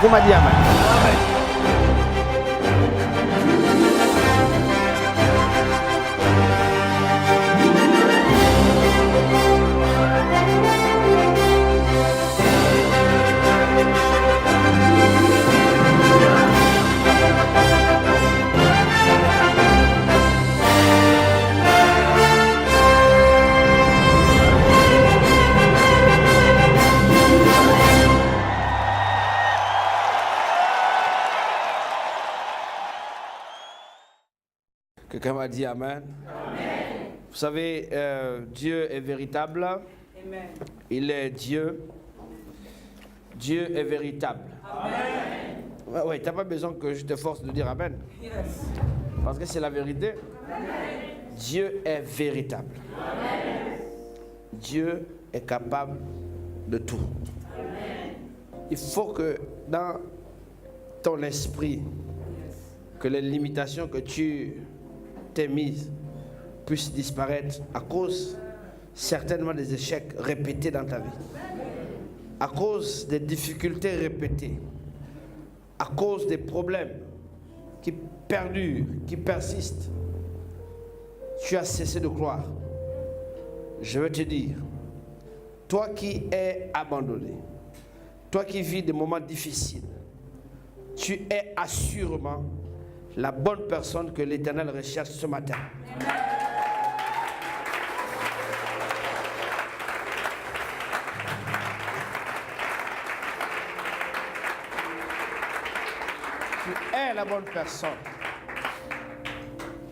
Quelqu'un m'a dit Amen. Quelqu'un m'a dit Amen. Amen. Vous savez, Dieu est véritable. Amen. Il est Dieu. Dieu est véritable. Amen. Ouais, tu n'as pas besoin que je te force de dire Amen. Yes. Parce que c'est la vérité. Amen. Dieu est véritable. Amen. Dieu est capable de tout. Amen. Il faut que dans ton esprit, que les limitations que tu t'es mises puissent disparaître à cause certainement des échecs répétés dans ta vie, à cause des difficultés répétées, à cause des problèmes qui perdurent, qui persistent. Tu as cessé de croire. Je veux te dire, toi qui es abandonné, toi qui vis des moments difficiles, tu es assurément la bonne personne que l'Éternel recherche ce matin. Tu es la bonne personne.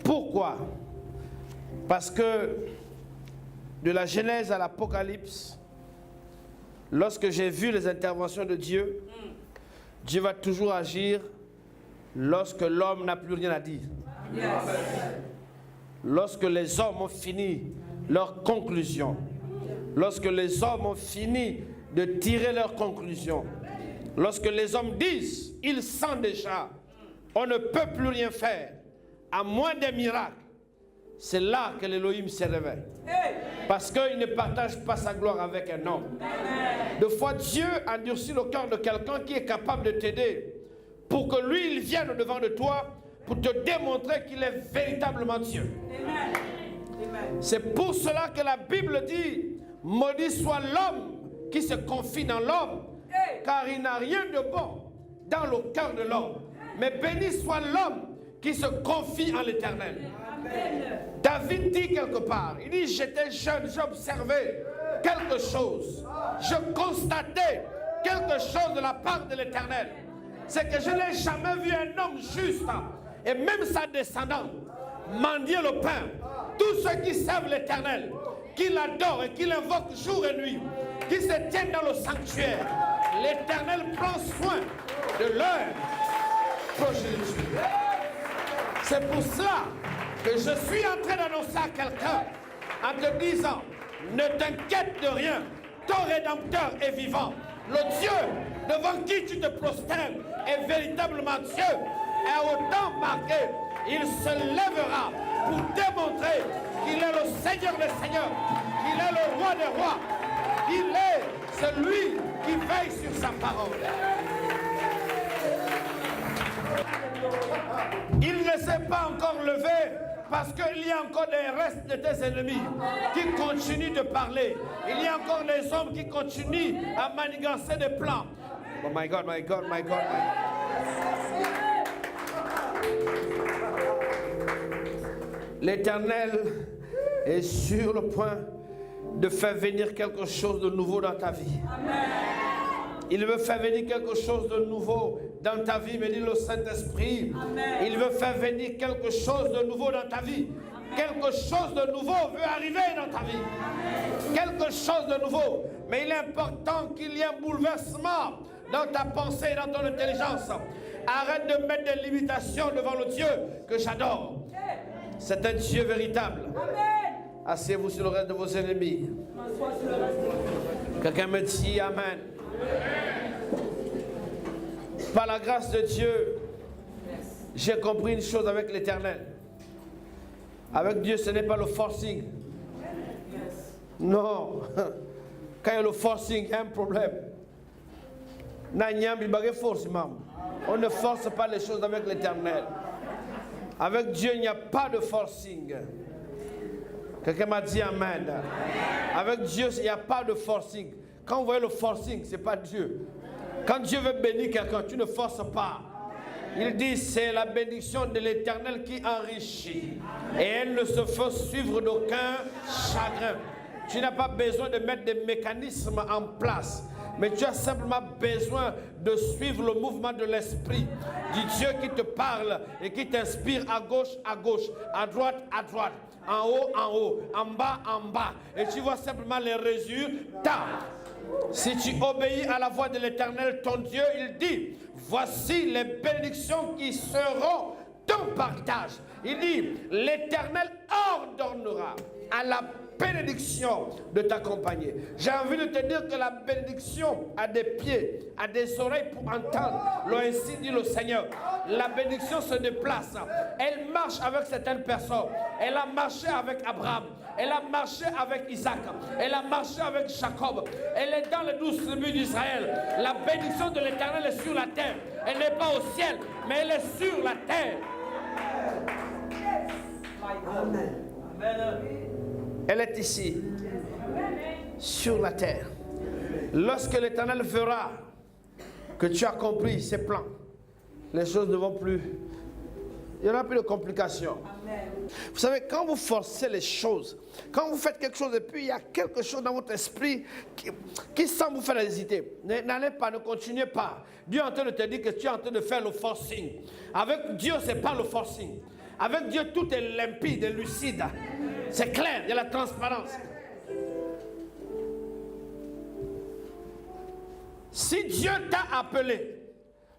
Pourquoi? Parce que de la Genèse à l'Apocalypse, lorsque j'ai vu les interventions de Dieu, Dieu va toujours agir lorsque l'homme n'a plus rien à dire. Yes. Lorsque les hommes ont fini leur conclusion. Lorsque les hommes ont fini de tirer leur conclusion. Lorsque les hommes disent, ils sentent déjà, on ne peut plus rien faire, à moins des miracles. C'est là que l'Élohim se réveille. Parce qu'il ne partage pas sa gloire avec un homme. Des fois, Dieu endurcit le cœur de quelqu'un qui est capable de t'aider, pour que lui, il vienne au-devant de toi, pour te démontrer qu'il est véritablement Dieu. C'est pour cela que la Bible dit, maudit soit l'homme qui se confie dans l'homme, car il n'a rien de bon dans le cœur de l'homme. Mais béni soit l'homme qui se confie en l'Éternel. David dit quelque part, il dit, j'étais jeune, j'observais quelque chose. Je constatais quelque chose de la part de l'Éternel. C'est que je n'ai jamais vu un homme juste et même sa descendante mendier le pain. Tous ceux qui servent l'Éternel, qui l'adorent et qui l'invoquent jour et nuit, qui se tiennent dans le sanctuaire, l'Éternel prend soin de leur progéniture. C'est pour cela que je suis en train d'annoncer à quelqu'un en te disant, ne t'inquiète de rien, ton Rédempteur est vivant. Le Dieu devant qui tu te prosternes est véritablement Dieu, est autant marqué. Il se lèvera pour démontrer qu'il est le Seigneur des Seigneurs, qu'il est le Roi des Rois, qu'il est celui qui veille sur sa parole. Il ne s'est pas encore levé parce qu'il y a encore des restes de tes ennemis qui continuent de parler. Il y a encore des hommes qui continuent à manigancer des plans. Oh my God, my God, my God, my God. L'Éternel est sur le point de faire venir quelque chose de nouveau dans ta vie. Amen. Il veut faire venir quelque chose de nouveau dans ta vie, me dit le Saint-Esprit. Amen. Il veut faire venir quelque chose de nouveau dans ta vie. Amen. Quelque chose de nouveau veut arriver dans ta vie. Amen. Quelque chose de nouveau. Mais il est important qu'il y ait un bouleversement dans ta pensée et dans ton intelligence. Arrête de mettre des limitations devant le Dieu que j'adore. C'est un Dieu véritable. Asseyez-vous sur le reste de vos ennemis. Quelqu'un me dit Amen. Par la grâce de Dieu, j'ai compris une chose avec l'Éternel. Avec Dieu, ce n'est pas le forcing. Non. Quand il y a le forcing, il y a un problème. On ne force pas les choses avec l'Éternel. Avec Dieu, il n'y a pas de forcing. Quelqu'un m'a dit Amen. Avec Dieu, il n'y a pas de forcing. Quand vous voyez le forcing, ce n'est pas Dieu. Quand Dieu veut bénir quelqu'un, tu ne forces pas. Il dit, c'est la bénédiction de l'Éternel qui enrichit. Et elle ne se fait suivre d'aucun chagrin. Tu n'as pas besoin de mettre des mécanismes en place. Mais tu as simplement besoin de suivre le mouvement de l'Esprit, du Dieu qui te parle et qui t'inspire à gauche, à droite, en haut, en bas. Et tu vois simplement les résultats. Si tu obéis à la voix de l'Éternel, ton Dieu, il dit, voici les bénédictions qui seront ton partage. Il dit, l'Éternel ordonnera à la bénédiction de t'accompagner. J'ai envie de te dire que la bénédiction a des pieds, a des oreilles pour entendre. Ainsi dit le Seigneur. La bénédiction se déplace. Elle marche avec certaines personnes. Elle a marché avec Abraham. Elle a marché avec Isaac. Elle a marché avec Jacob. Elle est dans les 12 tribus d'Israël. La bénédiction de l'Éternel est sur la terre. Elle n'est pas au ciel, mais elle est sur la terre. Amen. Elle est ici, sur la terre. Lorsque l'Éternel verra que tu as compris ses plans, les choses ne vont plus. Il n'y aura plus de complications. Vous savez, quand vous forcez les choses, quand vous faites quelque chose et puis il y a quelque chose dans votre esprit qui semble vous faire hésiter, n'allez pas, ne continuez pas. Dieu est en train de te dire que tu es en train de faire le forcing. Avec Dieu, ce n'est pas le forcing. Avec Dieu, tout est limpide et lucide. C'est clair, il y a la transparence. Si Dieu t'a appelé,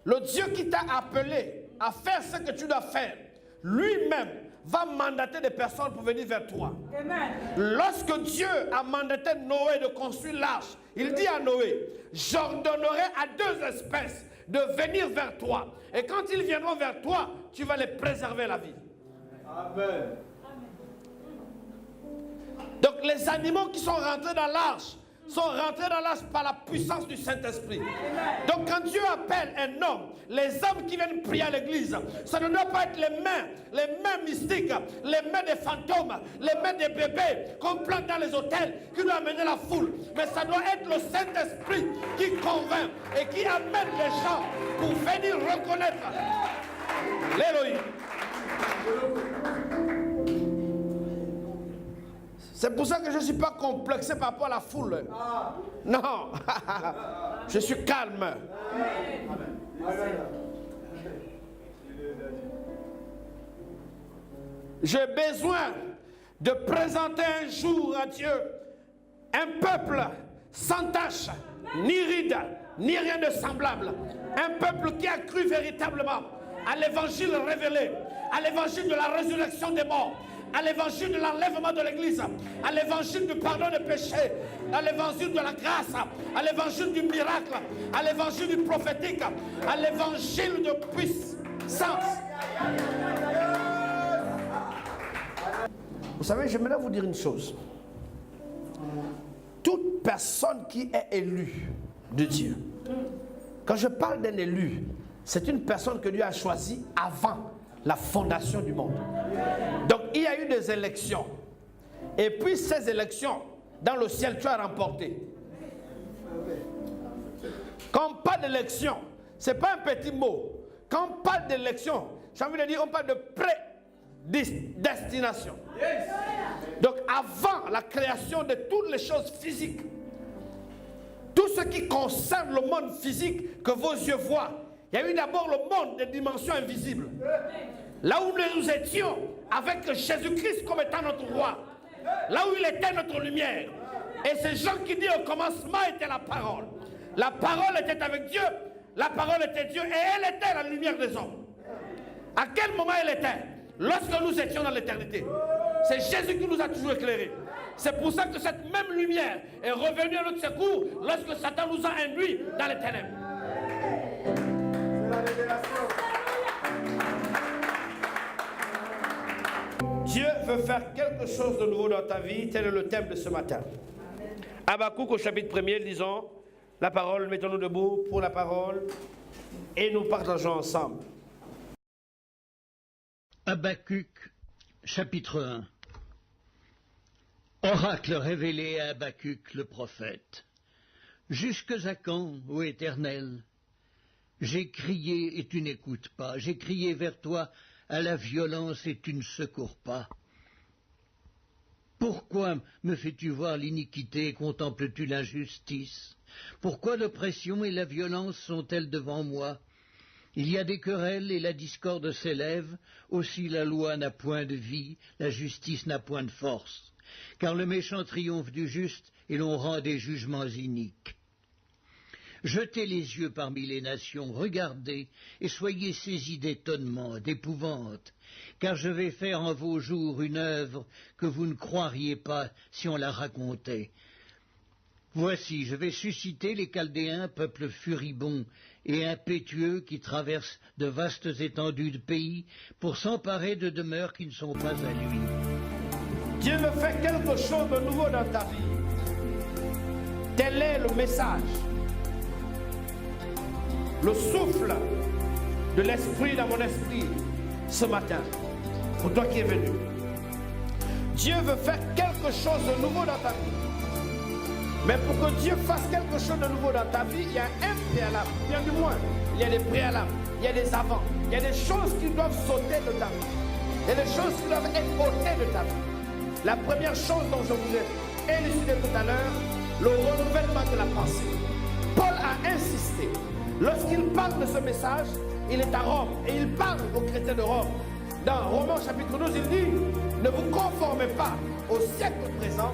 le Dieu qui t'a appelé à faire ce que tu dois faire, lui-même va mandater des personnes pour venir vers toi. Amen. Lorsque Dieu a mandaté Noé de construire l'arche, il dit à Noé, j'ordonnerai à 2 espèces de venir vers toi. Et quand ils viendront vers toi, tu vas les préserver la vie. Amen. Donc les animaux qui sont rentrés dans l'arche par la puissance du Saint-Esprit. Donc quand Dieu appelle un homme, les hommes qui viennent prier à l'église, ça ne doit pas être les mains mystiques, les mains des fantômes, les mains des bébés qu'on plante dans les hôtels, qui doivent amener la foule. Mais ça doit être le Saint-Esprit qui convainc et qui amène les gens pour venir reconnaître l'Élohim. C'est pour ça que je ne suis pas complexé par rapport à la foule. Non, je suis calme. J'ai besoin de présenter un jour à Dieu un peuple sans tache, ni ride, ni rien de semblable. Un peuple qui a cru véritablement à l'évangile révélé, à l'évangile de la résurrection des morts, à l'évangile de l'enlèvement de l'église, à l'évangile du pardon des péchés, à l'évangile de la grâce, à l'évangile du miracle, à l'évangile du prophétique, à l'évangile de puissance. Vous savez, j'aimerais vous dire une chose. Toute personne qui est élue de Dieu, quand je parle d'un élu, c'est une personne que Dieu a choisie avant la fondation du monde. Donc il y a eu des élections. Et puis ces élections, dans le ciel, tu as remporté. Quand on parle d'élection, ce n'est pas un petit mot. Quand on parle d'élection, j'ai envie de dire, on parle de prédestination. Donc avant la création de toutes les choses physiques, tout ce qui concerne le monde physique que vos yeux voient, il y a eu d'abord le monde des dimensions invisibles. Là où nous étions avec Jésus-Christ comme étant notre roi. Là où il était notre lumière. Et ces gens qui disent au commencement était la parole. La parole était avec Dieu. La parole était Dieu. Et elle était la lumière des hommes. À quel moment elle était? Lorsque nous étions dans l'éternité. C'est Jésus qui nous a toujours éclairés. C'est pour ça que cette même lumière est revenue à notre secours lorsque Satan nous a induits dans les ténèbres. Dieu veut faire quelque chose de nouveau dans ta vie. Tel est le thème de ce matin. Habakkuk au chapitre 1er, disons, la parole, mettons-nous debout pour la parole et nous partageons ensemble. Habakkuk, chapitre 1. Oracle révélé à Habakkuk le prophète. Jusque à quand, ô Éternel? J'ai crié et tu n'écoutes pas. J'ai crié vers toi à la violence et tu ne secours pas. Pourquoi me fais-tu voir l'iniquité et contemples-tu l'injustice? Pourquoi l'oppression et la violence sont-elles devant moi? Il y a des querelles et la discorde s'élève, aussi la loi n'a point de vie, la justice n'a point de force. Car le méchant triomphe du juste et l'on rend des jugements iniques. Jetez les yeux parmi les nations, regardez, et soyez saisis d'étonnement, d'épouvante, car je vais faire en vos jours une œuvre que vous ne croiriez pas si on la racontait. Voici, je vais susciter les Chaldéens, peuple furibond et impétueux qui traversent de vastes étendues de pays pour s'emparer de demeures qui ne sont pas à lui. Dieu veut faire quelque chose de nouveau dans ta vie. Tel est le message. Le souffle de l'esprit dans mon esprit ce matin, pour toi qui es venu. Dieu veut faire quelque chose de nouveau dans ta vie. Mais pour que Dieu fasse quelque chose de nouveau dans ta vie, il y a un préalable. Bien du moins, il y a des préalables, il y a des avant, il y a des choses qui doivent sauter de ta vie. Il y a des choses qui doivent être ôtées de ta vie. La première chose dont je vous ai élucidé tout à l'heure, le renouvellement de la pensée. Paul a insisté. Lorsqu'il parle de ce message, il est à Rome et il parle aux chrétiens de Rome. Dans Romains chapitre 12, il dit, ne vous conformez pas au siècle présent,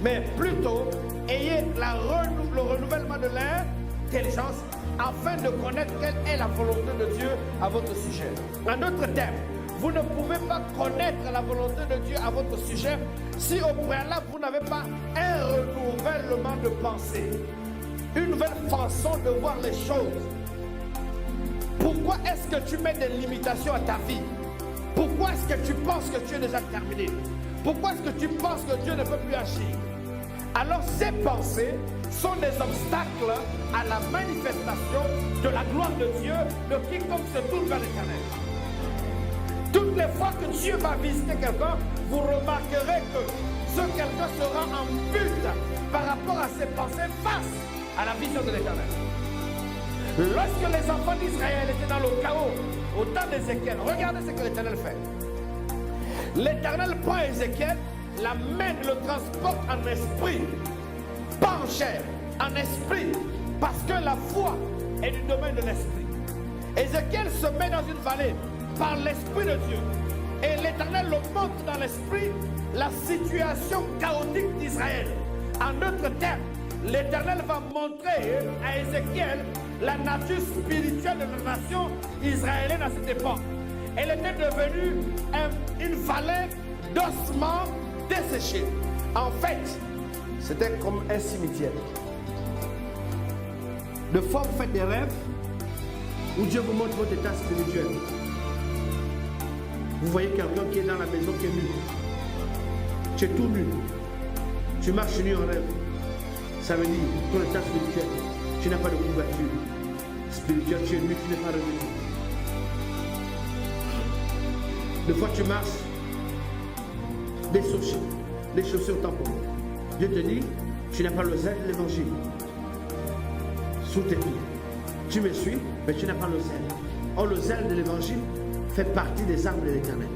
mais plutôt ayez le renouvellement de l'intelligence afin de connaître quelle est la volonté de Dieu à votre sujet. En d'autres termes, vous ne pouvez pas connaître la volonté de Dieu à votre sujet si au préalable vous n'avez pas un renouvellement de pensée. Une nouvelle façon de voir les choses. Pourquoi est-ce que tu mets des limitations à ta vie? Pourquoi est-ce que tu penses que tu es déjà terminé? Pourquoi est-ce que tu penses que Dieu ne peut plus agir? Alors ces pensées sont des obstacles à la manifestation de la gloire de Dieu de quiconque se tourne vers l'Éternel. Toutes les fois que Dieu va visiter quelqu'un, vous remarquerez que ce quelqu'un sera en but par rapport à ses pensées face à la vision de l'Éternel. Lorsque les enfants d'Israël étaient dans le chaos au temps d'Ézéchiel, regardez ce que l'Éternel fait. L'Éternel prend Ézéchiel, l'amène, le transporte en esprit, pas en chair, en esprit, parce que la foi est du domaine de l'esprit. Ézéchiel se met dans une vallée par l'esprit de Dieu, et l'Éternel le montre dans l'esprit la situation chaotique d'Israël. En d'autres termes, l'Éternel va montrer à Ézéchiel la nature spirituelle de la nation israélienne à cette époque. Elle était devenue une vallée d'ossements desséchés. En fait, c'était comme un cimetière. De fois, vous faites des rêves où Dieu vous montre votre état spirituel. Vous voyez quelqu'un qui est dans la maison qui est nu. Tu es tout nu. Tu marches nu en rêve. Ça veut dire, ton état spirituel, tu n'as pas de couverture spirituelle, tu es nu, tu n'es pas revenu. Des fois, tu marches des chaussures temporaires. Dieu te dit, tu n'as pas le zèle de l'évangile sous tes pieds. Tu me suis, mais tu n'as pas le zèle. Or, le zèle de l'évangile fait partie des armes de l'Éternel.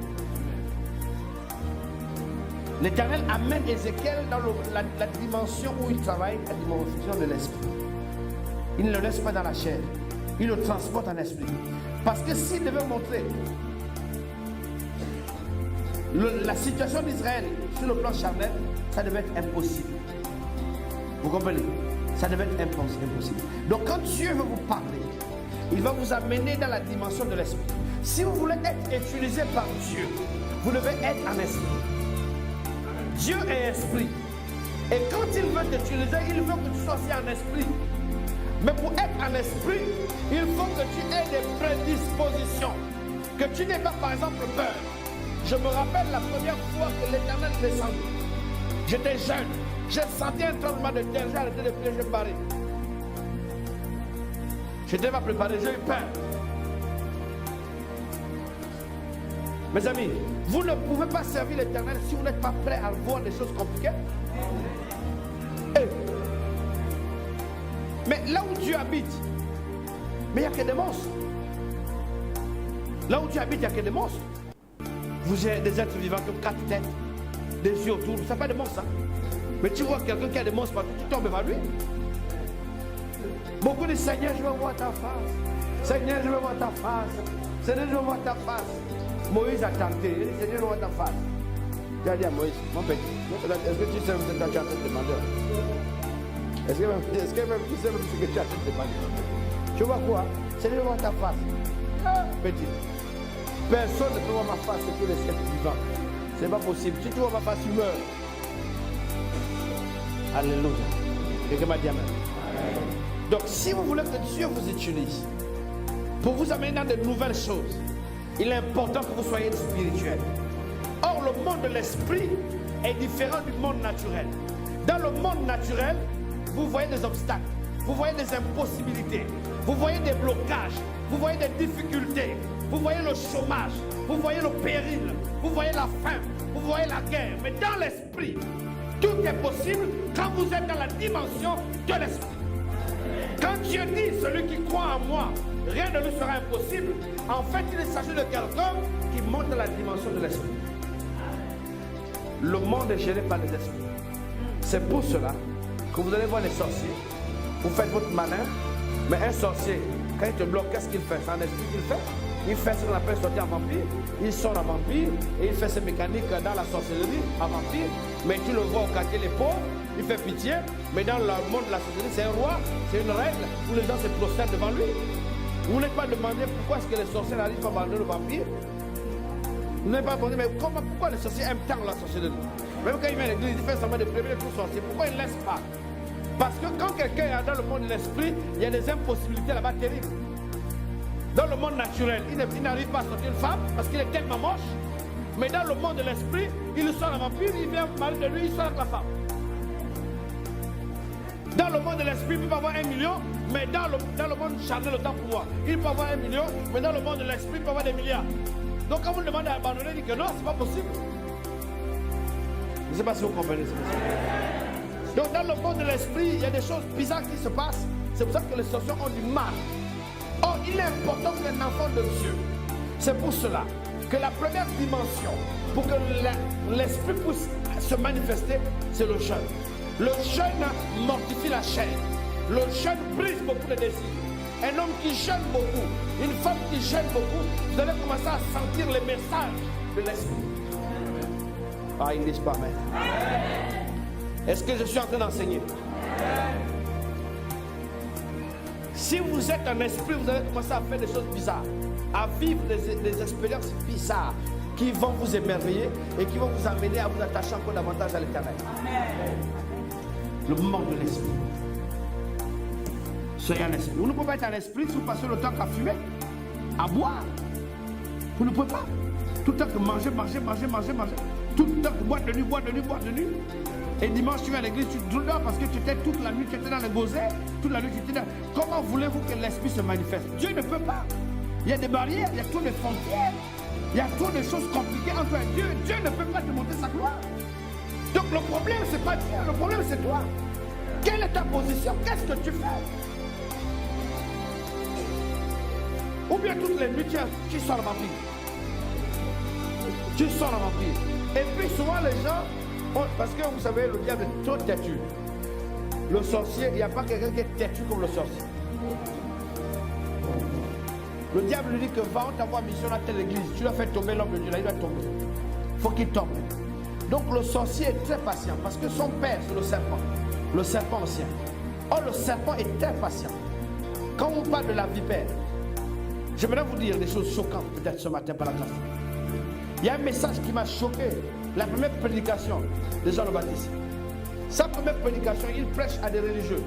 L'Éternel amène Ézéchiel dans la dimension où il travaille, la dimension de l'esprit. Il ne le laisse pas dans la chair. Il le transporte en esprit. Parce que s'il devait montrer la situation d'Israël sur le plan charnel, ça devait être impossible. Vous comprenez? Ça devait être impossible. Donc quand Dieu veut vous parler, il va vous amener dans la dimension de l'esprit. Si vous voulez être utilisé par Dieu, vous devez être en esprit. Dieu est esprit. Et quand il veut t'utiliser, il veut que tu sois aussi en esprit. Mais pour être en esprit, il faut que tu aies des prédispositions. Que tu n'aies pas, par exemple, peur. Je me rappelle la première fois que l'Éternel descendit. J'étais jeune. J'ai senti un tremblement de terre. J'ai arrêté de prier, j'ai barré. Je n'étais pas préparé, j'ai eu peur. Mes amis, vous ne pouvez pas servir l'Éternel si vous n'êtes pas prêt à voir des choses compliquées. Hey. Mais là où Dieu habite, mais il n'y a que des monstres. Là où Dieu habite, il n'y a que des monstres. Vous êtes des êtres vivants comme 4 têtes, des yeux autour. Ce n'est pas des monstres. Hein? Mais tu vois quelqu'un qui a des monstres partout, tu tombes vers lui. Beaucoup disent Seigneur, je veux voir ta face. Seigneur, je veux voir ta face. Seigneur, je veux voir ta face. Moïse a tenté. Il dit Seigneur, je veux voir ta face. Tu as dit à Moïse, mon petit, est-ce que tu sais ce que tu es en train de demander? Est-ce que même tu sais ce que tu es en train de demander? Tu vois quoi? Seigneur, je veux voir ta face. Petit. Personne ne peut voir ma face, c'est tous les êtres vivants. C'est pas possible. Si tu vois ma face, tu meurs. Alléluia. Quelqu'un m'a dit amen. Donc, si vous voulez que Dieu vous utilise pour vous amener dans de nouvelles choses, il est important que vous soyez spirituel. Or, le monde de l'esprit est différent du monde naturel. Dans le monde naturel, vous voyez des obstacles, vous voyez des impossibilités, vous voyez des blocages, vous voyez des difficultés, vous voyez le chômage, vous voyez le péril, vous voyez la faim, vous voyez la guerre. Mais dans l'esprit, tout est possible quand vous êtes dans la dimension de l'esprit. Quand Dieu dit, celui qui croit en moi, rien ne lui sera impossible, en fait, il s'agit de quelqu'un qui monte dans la dimension de l'esprit. Le monde est géré par les esprits. C'est pour cela que vous allez voir les sorciers. Vous faites votre malin, mais un sorcier, quand il te bloque, qu'est-ce qu'il fait? C'est un esprit qu'il fait. Il fait ce qu'on appelle sortir en vampire. Il sort en vampire et il fait ses mécaniques dans la sorcellerie en vampire. Mais tu le vois au quartier les pauvres, il fait pitié. Mais dans le monde de la sorcellerie, c'est un roi, c'est une règle où les gens se prosternent devant lui. Vous n'êtes pas demandé pourquoi est-ce que les sorciers n'arrivent pas à abandonner le vampire. Vous n'avez pas demandé, mais pourquoi les sorciers aiment tant la sorcellerie? Même quand il vient à l'église, il fait semblant de prévenir tout sorcier. Pourquoi il ne laisse pas? Parce que quand quelqu'un est dans le monde de l'esprit, il y a des impossibilités là-bas terribles. Dans le monde naturel, il n'arrive pas à sortir une femme parce qu'il est tellement moche. Mais dans le monde de l'esprit, il sort un vampire, il vient parler de lui, il sort avec la femme. Dans le monde de l'esprit, il peut avoir 1 million, mais dans le monde charnel, autant pour moi, il peut avoir 1 million, mais dans le monde de l'esprit, il peut avoir des milliards. Donc quand vous le demandez à abandonner, il dit que non, c'est pas possible. Je ne sais pas si vous comprenez ça. Donc dans le monde de l'esprit, il y a des choses bizarres qui se passent. C'est pour ça que les sorciers ont du mal. Or, il est important qu'un enfant de Dieu, c'est pour cela que la première dimension, pour que l'esprit puisse se manifester, c'est le jeûne. Le jeûne mortifie la chair. Le jeûne brise beaucoup de désirs. Un homme qui jeûne beaucoup, une femme qui jeûne beaucoup, vous allez commencer à sentir les messages de l'esprit. Ah, ils ne disent pas amen. Est-ce que je suis en train d'enseigner? Si vous êtes un esprit, vous allez commencer à faire des choses bizarres, à vivre des expériences bizarres qui vont vous émerveiller et qui vont vous amener à vous attacher encore davantage à l'Éternel. Le moment de l'esprit. Soyez un esprit. Vous ne pouvez pas être un esprit si vous passez le temps qu'à fumer, à boire. Vous ne pouvez pas. Tout le temps que manger. Tout le temps que boire de nuit. Et dimanche, tu vas à l'église, tu dors parce que tu étais toute la nuit, tu étais dans les gosets, toute la nuit, tu étais dans... Comment voulez-vous que l'esprit se manifeste? Dieu ne peut pas. Il y a des barrières, il y a trop de frontières, il y a trop de choses compliquées entre toi et Dieu. Dieu ne peut pas te montrer sa gloire. Donc le problème, c'est pas Dieu, le problème, c'est toi. Quelle est ta position? Qu'est-ce que tu fais? Ou bien toutes les nuits, tu sors le vampire. Tu sors le vampire. Et puis souvent les gens... Parce que vous savez, le diable est trop têtu. Le sorcier, il n'y a pas quelqu'un qui est têtu comme le sorcier. Le diable lui dit que va, on t'envoie mission à telle église. Tu dois faire tomber l'homme de Dieu, là, il doit tomber. Il faut qu'il tombe. Donc le sorcier est très patient parce que son père, c'est le serpent ancien. Or, le serpent est très patient. Quand on parle de la vipère, j'aimerais vous dire des choses choquantes peut-être ce matin par la grâce. Il y a un message qui m'a choqué. La première prédication de Jean le Baptiste. Sa première prédication, il prêche à des religieux.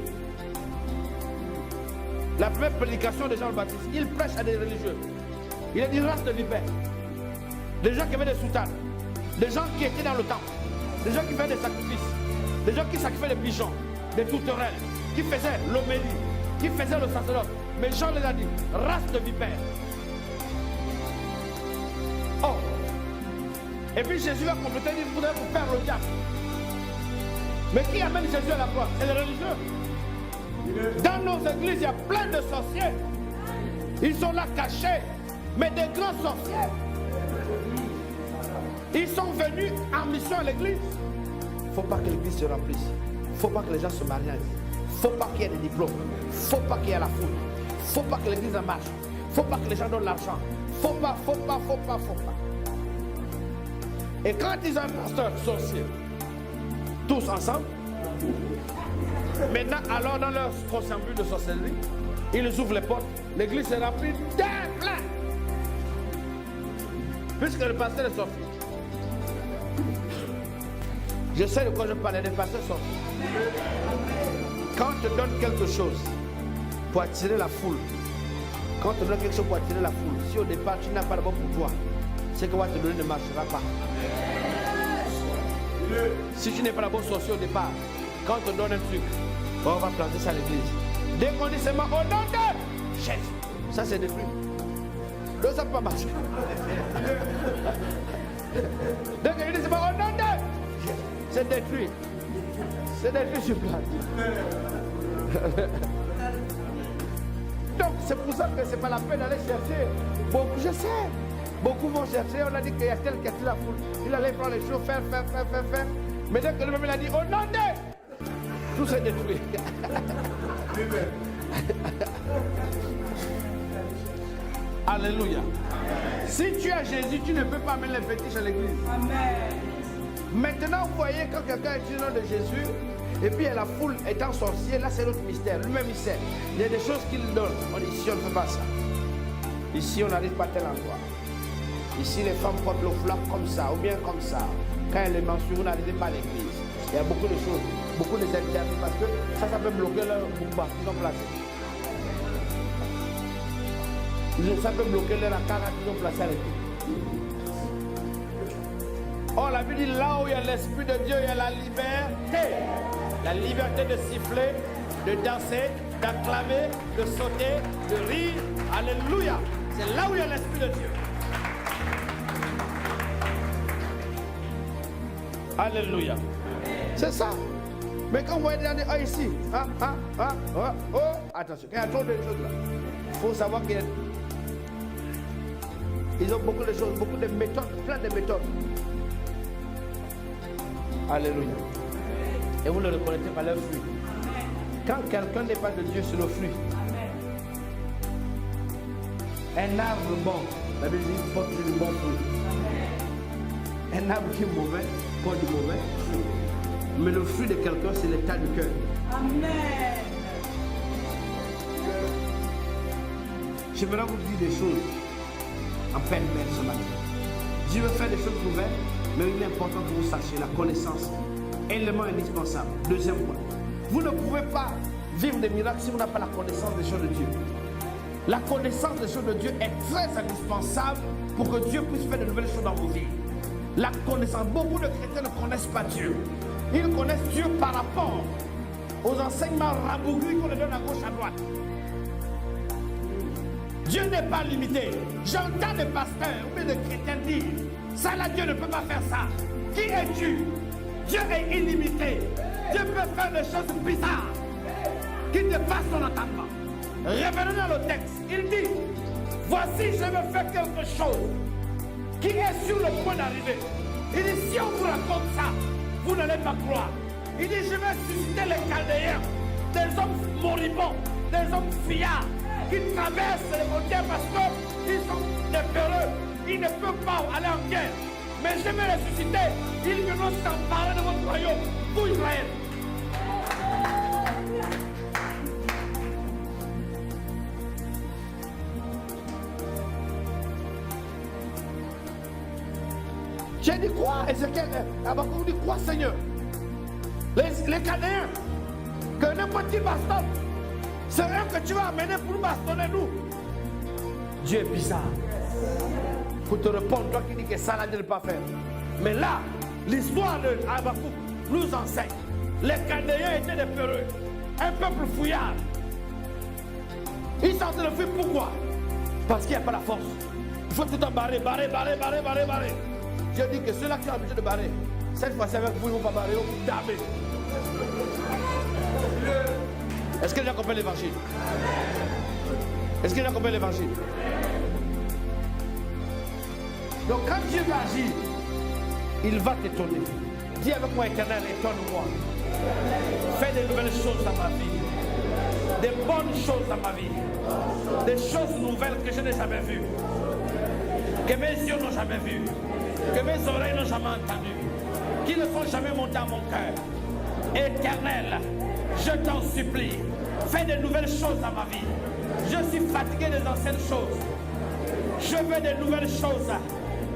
La première prédication de Jean le Baptiste, il prêche à des religieux. Il a dit race de vipères. Des gens qui avaient des soutanes. Des gens qui étaient dans le temple. Des gens qui faisaient des sacrifices. Des gens qui sacrifiaient des pigeons, des tourterelles, qui faisaient l'homélie, qui faisaient le sacerdoce. Mais Jean les a dit, race de vipères. Oh. Et puis Jésus a complété, il voudrait vous faire le diable. Mais qui amène Jésus à la croix? C'est les religieux. Dans nos églises, il y a plein de sorciers. Ils sont là cachés, mais des grands sorciers. Ils sont venus en mission à l'église. Il ne faut pas que l'église se remplisse. Il ne faut pas que les gens se marient. Il ne faut pas qu'il y ait des diplômes. Il ne faut pas qu'il y ait la foule. Il ne faut pas que l'église en marche. Il ne faut pas que les gens donnent l'argent. Il ne faut pas. Et quand ils ont un pasteur sorcier, tous ensemble, maintenant, alors dans leur concembule de sorcellerie, ils ouvrent les portes, l'église est remplie d'un plein. Puisque le pasteur est sorti. Je sais de quoi je parlais, des pasteurs sortis. Quand on te donne quelque chose pour attirer la foule, quand on te donne quelque chose pour attirer la foule, si au départ tu n'as pas d'abord pour toi, ce qu'on va te donner ne marchera pas. Si tu n'es pas d'abord sorcier au départ, quand on te donne un truc, on va planter ça à l'église. Dès qu'on dit seulement au nom de Jésus, ça c'est détruit. Donc ça ne peut pas marcher. Dès qu'on dit seulement au nom de Jésus, c'est détruit. C'est détruit sur place. Donc c'est pour ça que ce n'est pas la peine d'aller chercher. Beaucoup, je sais. Beaucoup vont chercher. On a dit qu'il y a tel qui a tué la foule. Il allait prendre les choses, faire. Mais dès que le même il a dit au nom de, tout s'est détruit. Alléluia. Si tu as Jésus, tu ne peux pas amener les fétiches à l'église. Amen. Maintenant, vous voyez, quand quelqu'un est le nom de Jésus, et puis la foule étant sorcier, là c'est notre mystère. Lui-même il sait. Il y a des choses qu'il donne. On dit ici on ne fait pas ça. Ici on n'arrive pas à tel endroit. Ici les femmes portent le flamme comme ça, ou bien comme ça. Quand elles les menstruent, vous n'arrivez pas à l'église. Il y a beaucoup de choses, beaucoup de interdits parce que ça peut bloquer leur mouvement qu'ils ont placé. Ça peut bloquer leur akara qu'ils ont placé à l'église. Oh, la Bible dit là où il y a l'Esprit de Dieu, il y a la liberté. La liberté de siffler, de danser, d'acclamer, de sauter, de rire. Alléluia. C'est là où il y a l'Esprit de Dieu. Alléluia. C'est ça. Mais quand vous voyez des gens ici, attention, il y a trop de choses là. Il faut savoir qu'ils ont beaucoup de choses, beaucoup de méthodes, plein de méthodes. Alléluia. Et vous le reconnaissez par leur fruit. Quand quelqu'un n'est pas de Dieu, c'est le fruit. Un arbre bon, la Bible dit porte du bon fruit. Un arbre qui est mauvais porte du mauvais fruit. Mais le fruit de quelqu'un, c'est l'état du cœur. Amen. J'aimerais vous dire des choses en peine ce matin. Dieu veut faire des choses nouvelles, mais il est important que vous sachiez la connaissance. Élément indispensable. Deuxième point. Vous ne pouvez pas vivre des miracles si vous n'avez pas la connaissance des choses de Dieu. La connaissance des choses de Dieu est très indispensable pour que Dieu puisse faire de nouvelles choses dans vos vies. La connaissance. Beaucoup de chrétiens ne connaissent pas Dieu. Ils connaissent Dieu par rapport aux enseignements rabougris qu'on leur donne à gauche, à droite. Dieu n'est pas limité. J'entends des pasteurs ou des chrétiens dire, ça là, Dieu ne peut pas faire ça. Qui es-tu? Dieu est illimité. Dieu peut faire des choses bizarres qui dépassent ton entendement. Revenons dans le texte. Il dit, voici, je vais faire quelque chose qui est sur le point d'arriver. Il dit, si on vous raconte ça, vous n'allez pas croire. Il dit, je vais susciter les Chaldéens, des hommes moribonds, des hommes fiards, qui traversent les frontières parce qu'ils sont des peureux. Ils ne peuvent pas aller en guerre. Mais je vais ressusciter. Ils viendront s'emparer de votre royaume, vous Israël. J'ai dit quoi, Ézéchiel? Abakouk dit quoi, Seigneur? Les Chaldéens, que n'importe qui bastonne, c'est eux que tu vas amener pour nous bastonner nous. Dieu est bizarre. Pour te répondre, toi qui dis que ça, là, ne pas faire. Mais là, l'histoire de Abakouk nous enseigne. Les Chaldéens étaient des peureux, un peuple fouillard. Ils sont en train de fuir. Pourquoi? Parce qu'il n'y a pas la force. Il faut tout le temps barrer. Je dis que ceux-là qui sont habitués de barrer, cette fois-ci avec vous, ils ne vont pas barrer, ils vont vous damer. Est-ce que les gens comprennent l'évangile? Est-ce que les gens comprennent l'évangile? Donc quand Dieu va agir, il va t'étonner. Dis avec moi, Éternel, étonne-moi. Fais des nouvelles choses dans ma vie. Des bonnes choses dans ma vie. Des choses nouvelles que je n'ai jamais vues. Que mes yeux n'ont jamais vues. Que mes oreilles n'ont jamais entendues. Qui ne sont jamais montés à mon cœur. Éternel, je t'en supplie. Fais de nouvelles choses dans ma vie. Je suis fatigué des anciennes choses. Je veux de nouvelles choses.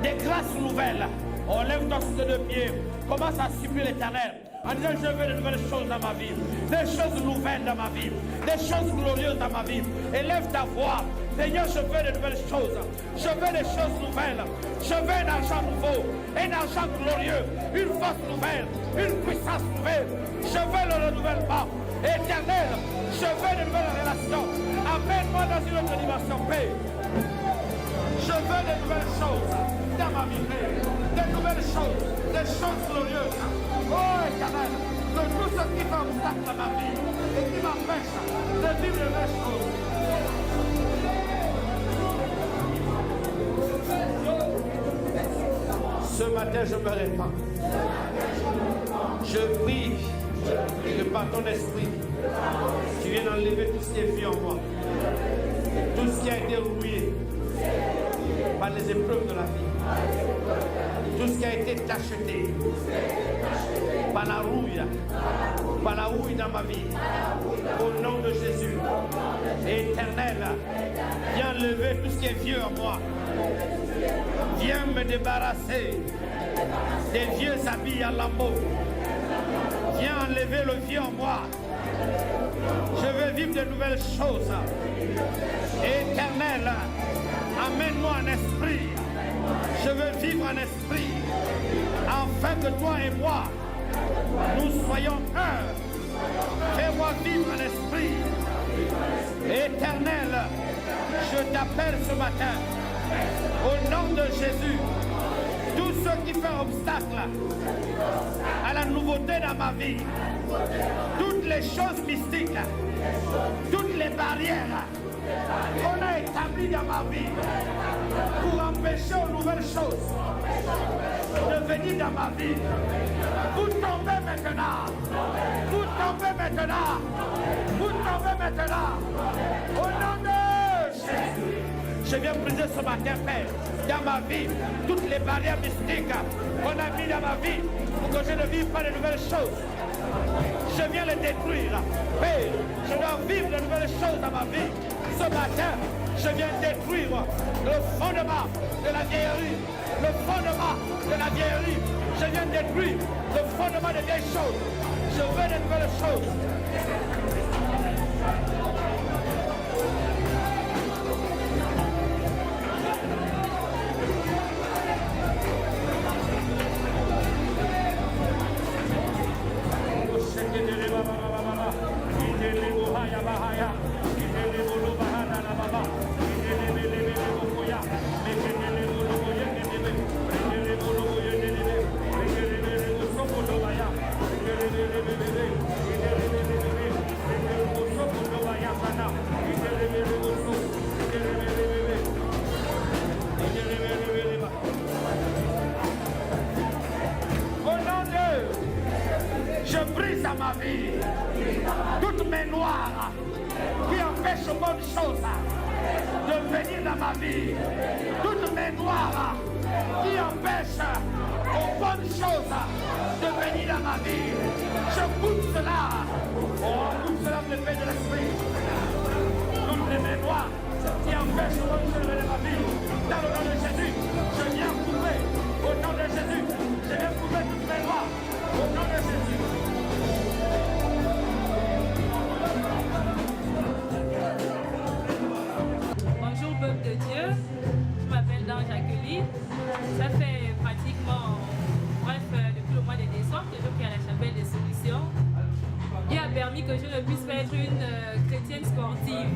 Des grâces nouvelles. On lève ton sous de pieds. Commence à supplier l'Éternel. En disant, je veux de nouvelles choses dans ma vie. Des choses nouvelles dans ma vie. Des choses glorieuses dans ma vie. Élève ta voix. Seigneur, je veux de nouvelles choses. Je veux des choses nouvelles. Je veux un argent nouveau. Un argent glorieux. Une force nouvelle. Une puissance nouvelle. Je veux le renouvellement. Éternel, je veux de nouvelles relations. Amène-moi dans une autre dimension, paix. Je veux de nouvelles choses dans ma vie, des nouvelles choses, des choses glorieuses. Oh Éternel, de tout ce qui fait obstacle à ma vie et qui m'empêche de vivre de nouvelles choses. Ce matin, je me répands. Je prie que par ton esprit, tu viennes enlever tout ce qui est vieux en moi. Tout ce qui a été rouillé par les épreuves de la vie. Tout ce qui a été tacheté par la houille dans ma vie. Au nom de Jésus. Éternel, viens enlever tout ce qui est vieux en moi. Viens me débarrasser des vieux habits à lambeaux. Viens enlever le vieux en moi. Je veux vivre de nouvelles choses. Éternel, amène-moi en esprit. Je veux vivre en esprit. Afin que toi et moi, nous soyons un. Fais-moi vivre en esprit. Éternel, je t'appelle ce matin. Au nom de Jésus. Tout ce qui fait obstacle à la nouveauté dans ma vie, toutes les choses mystiques, toutes les barrières qu'on a établies dans ma vie pour empêcher aux nouvelles choses de venir dans ma vie, vous tombez maintenant, vous tombez maintenant, vous tombez maintenant, au nom de Jésus. Je viens briser ce matin, Père, dans ma vie, toutes les barrières mystiques qu'on a mis dans ma vie pour que je ne vive pas de nouvelles choses. Je viens les détruire. Père, je dois vivre de nouvelles choses dans ma vie. Ce matin, je viens détruire le fondement de la vieillerie. Le fondement de la vieillerie. Je viens détruire le fondement des vieilles choses. Je veux de nouvelles choses. Toutes mes noirs qui empêchent aux bonnes choses de venir dans ma vie. Toutes mes noirs qui empêchent aux bonnes choses de venir dans ma vie. Je coupe cela. On coupe cela pour le paix de l'esprit. Toutes mes noirs qui empêchent aux bonnes choses de venir dans ma vie. Dans le nom de Jésus, je viens couper. Au nom de Jésus, je viens couper toutes mes noirs. Au nom de Jésus. Bonjour peuple de Dieu, je m'appelle Jacqueline. Ça fait pratiquement, depuis le mois de décembre que je prie à la chapelle des solutions. Dieu a permis que je ne puisse pas être une chrétienne sportive.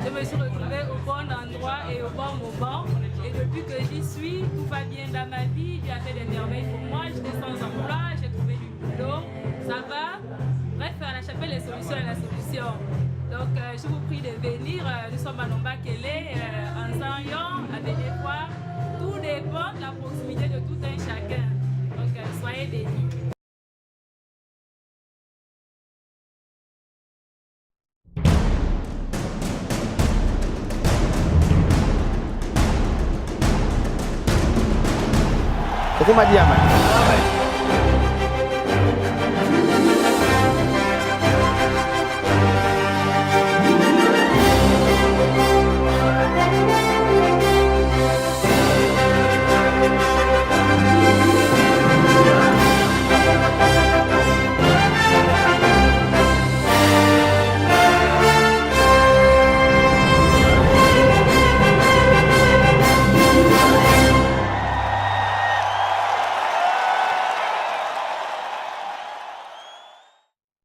je me suis retrouvée au bon endroit et au bon moment. Et depuis que j'y suis, tout va bien dans ma vie. Dieu a fait des merveilles pour moi. J'étais sans emploi, j'ai trouvé du boulot. Ça va. Bref, à la chapelle, les solutions et la solution. Donc, je vous prie de venir. Nous sommes à Nomba-Kélé, en Sanyon, à Bénéfoire. Tout dépend de la proximité de tout un chacun. Donc, soyez bénis. Okumadiama.